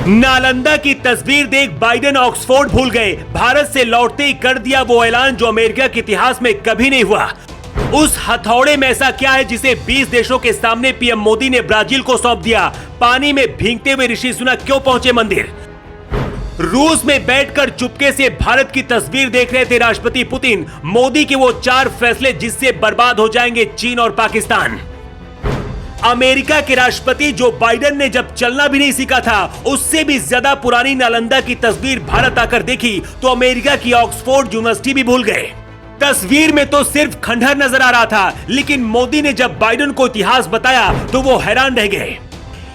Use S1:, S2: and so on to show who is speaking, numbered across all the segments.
S1: नालंदा की तस्वीर देख बाइडेन ऑक्सफोर्ड भूल गए। भारत से लौटते ही कर दिया वो ऐलान जो अमेरिका के इतिहास में कभी नहीं हुआ। उस हथौड़े में ऐसा क्या है जिसे 20 देशों के सामने पीएम मोदी ने ब्राजील को सौंप दिया? पानी में भीगते हुए ऋषि सुनक क्यों पहुंचे मंदिर? रूस में बैठकर चुपके से भारत की तस्वीर देख रहे थे राष्ट्रपति पुतिन। मोदी के वो 4 फैसले जिससे बर्बाद हो जाएंगे चीन और पाकिस्तान। अमेरिका के राष्ट्रपति जो बाइडेन ने जब चलना भी नहीं सीखा था, उससे भी ज्यादा पुरानी नालंदा की तस्वीर भारत आकर देखी तो अमेरिका की ऑक्सफोर्ड यूनिवर्सिटी भी भूल गए। तस्वीर में तो सिर्फ खंडहर नजर आ रहा था, लेकिन मोदी ने जब बाइडेन को इतिहास बताया तो वो हैरान रह गए।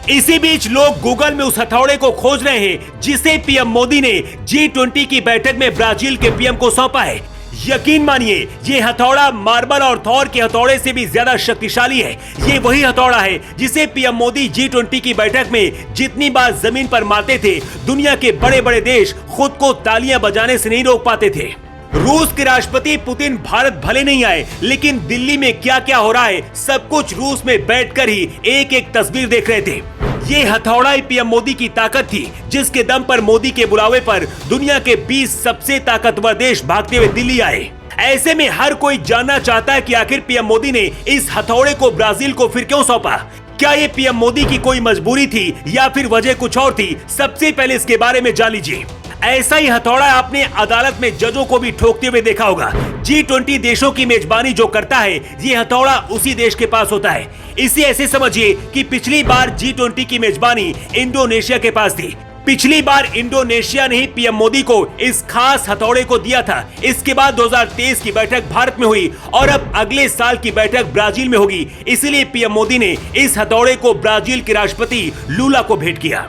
S1: इसी बीच लोग गूगल में उस हथौड़े को खोज रहे हैं जिसे पीएम मोदी ने G20 की बैठक में ब्राजील के पीएम को सौंपा है। यकीन मानिए ये हथौड़ा मार्बल और थॉर के हथौड़े से भी ज्यादा शक्तिशाली है। ये वही हथौड़ा है जिसे पीएम मोदी G20 की बैठक में जितनी बार जमीन पर मारते थे, दुनिया के बड़े बड़े देश खुद को तालियां बजाने से नहीं रोक पाते थे। रूस के राष्ट्रपति पुतिन भारत भले नहीं आए, लेकिन दिल्ली में क्या क्या हो रहा है सब कुछ रूस में बैठकर ही एक एक तस्वीर देख रहे थे। ये हथौड़ा ही पीएम मोदी की ताकत थी, जिसके दम पर मोदी के बुलावे पर दुनिया के 20 सबसे ताकतवर देश भागते हुए दिल्ली आए। ऐसे में हर कोई जानना चाहता है कि आखिर पीएम मोदी ने इस हथौड़े को ब्राजील को फिर क्यों सौंपा? क्या ये पीएम मोदी की कोई मजबूरी थी या फिर वजह कुछ और थी? सबसे पहले इसके बारे में जान लीजिए। ऐसा ही हथौड़ा आपने अदालत में जजों को भी ठोकते हुए देखा होगा। G20 देशों की मेजबानी जो करता है, ये हथौड़ा उसी देश के पास होता है। इसे ऐसे समझिए कि पिछली बार G20 की मेजबानी इंडोनेशिया के पास थी। पिछली बार इंडोनेशिया ने ही पीएम मोदी को इस खास हथौड़े को दिया था। इसके बाद 2023 की बैठक भारत में हुई और अब अगले साल की बैठक ब्राजील में होगी। इसलिए पीएम मोदी ने इस हथौड़े को ब्राजील के राष्ट्रपति लूला को भेंट किया।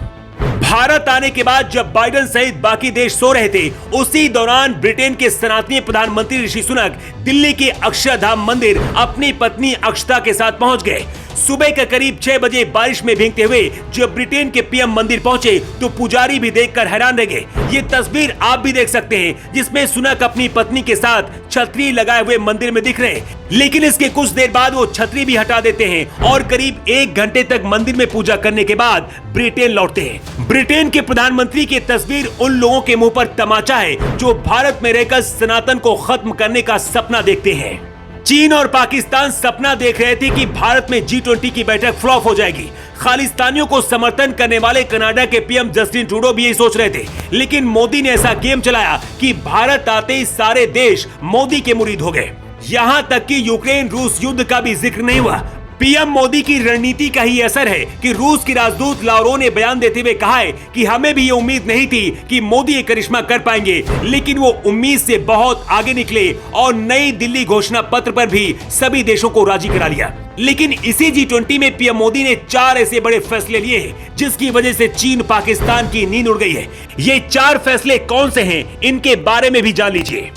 S1: भारत आने के बाद जब बाइडेन सहित बाकी देश सो रहे थे, उसी दौरान ब्रिटेन के सनातनी प्रधानमंत्री ऋषि सुनक दिल्ली के अक्षरधाम मंदिर अपनी पत्नी अक्षता के साथ पहुंच गए। सुबह के करीब 6 बजे बारिश में भीगते हुए जब ब्रिटेन के पीएम मंदिर पहुंचे तो पुजारी भी देखकर हैरान रह गए। ये तस्वीर आप भी देख सकते हैं जिसमें सुनक अपनी पत्नी के साथ छतरी लगाए हुए मंदिर में दिख रहे हैं, लेकिन इसके कुछ देर बाद वो छतरी भी हटा देते हैं और करीब 1 घंटे तक मंदिर में पूजा करने के बाद ब्रिटेन लौटते हैं। ब्रिटेन के प्रधानमंत्री की तस्वीर उन लोगों के मुंह पर तमाचा है जो भारत में रहकर सनातन को खत्म करने का सपना देखते हैं। चीन और पाकिस्तान सपना देख रहे थे कि भारत में G20 की बैठक फ्लॉप हो जाएगी। खालिस्तानियों को समर्थन करने वाले कनाडा के पीएम जस्टिन ट्रूडो भी यही सोच रहे थे, लेकिन मोदी ने ऐसा गेम चलाया कि भारत आते ही सारे देश मोदी के मुरीद हो गए। यहाँ तक कि यूक्रेन रूस युद्ध का भी जिक्र नहीं हुआ। पीएम मोदी की रणनीति का ही असर है कि रूस की राजदूत लावरोव ने बयान देते हुए कहा है कि हमें भी ये उम्मीद नहीं थी कि मोदी ये करिश्मा कर पाएंगे, लेकिन वो उम्मीद से बहुत आगे निकले और नई दिल्ली घोषणा पत्र पर भी सभी देशों को राजी करा लिया। लेकिन इसी G20 में पीएम मोदी ने 4 ऐसे बड़े फैसले लिए हैं जिसकी वजह से चीन पाकिस्तान की नींद उड़ गई है। ये 4 फैसले कौन से हैं, इनके बारे में भी जान लीजिए।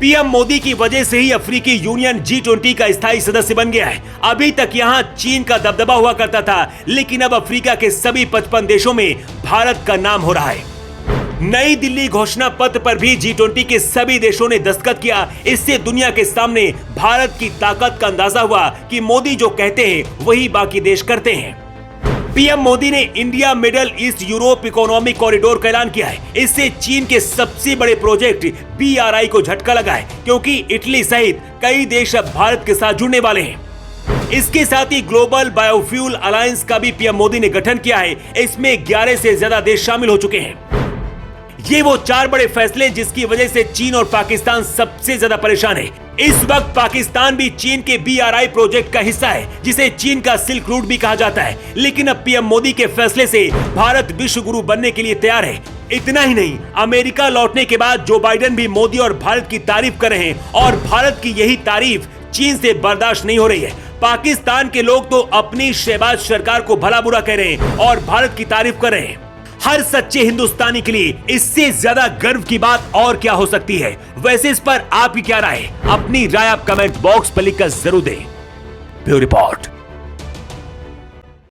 S1: पीएम मोदी की वजह से ही अफ्रीकी यूनियन G20 का स्थायी सदस्य बन गया है। अभी तक यहां चीन का दबदबा हुआ करता था, लेकिन अब अफ्रीका के सभी 55 देशों में भारत का नाम हो रहा है। नई दिल्ली घोषणा पत्र पर भी G20 के सभी देशों ने दस्तखत किया। इससे दुनिया के सामने भारत की ताकत का अंदाजा हुआ कि मोदी जो कहते हैं वही बाकी देश करते हैं। पीएम मोदी ने India middle east Europe economic corridor का ऐलान किया है। इससे चीन के सबसे बड़े प्रोजेक्ट BRI को झटका लगा है, क्योंकि इटली सहित कई देश अब भारत के साथ जुड़ने वाले हैं। इसके साथ ही ग्लोबल बायोफ्यूल अलायंस का भी पीएम मोदी ने गठन किया है। इसमें 11 से ज्यादा देश शामिल हो चुके हैं। ये वो 4 बड़े फैसले जिसकी वजह से चीन और पाकिस्तान सबसे ज्यादा परेशान है। इस वक्त पाकिस्तान भी चीन के BRI प्रोजेक्ट का हिस्सा है, जिसे चीन का सिल्क रूट भी कहा जाता है। लेकिन अब पीएम मोदी के फैसले से भारत विश्व गुरु बनने के लिए तैयार है। इतना ही नहीं, अमेरिका लौटने के बाद जो बाइडेन भी मोदी और भारत की तारीफ कर रहे हैं और भारत की यही तारीफ चीन से बर्दाश्त नहीं हो रही है। पाकिस्तान के लोग तो अपनी शहबाज सरकार को भला बुरा कह रहे हैं और भारत की तारीफ कर रहे हैं। हर सच्चे हिंदुस्तानी के लिए इससे ज्यादा गर्व की बात और क्या हो सकती है? वैसे इस पर आपकी क्या राय है? अपनी राय आप कमेंट बॉक्स पर लिखकर जरूर दें। Bureau report.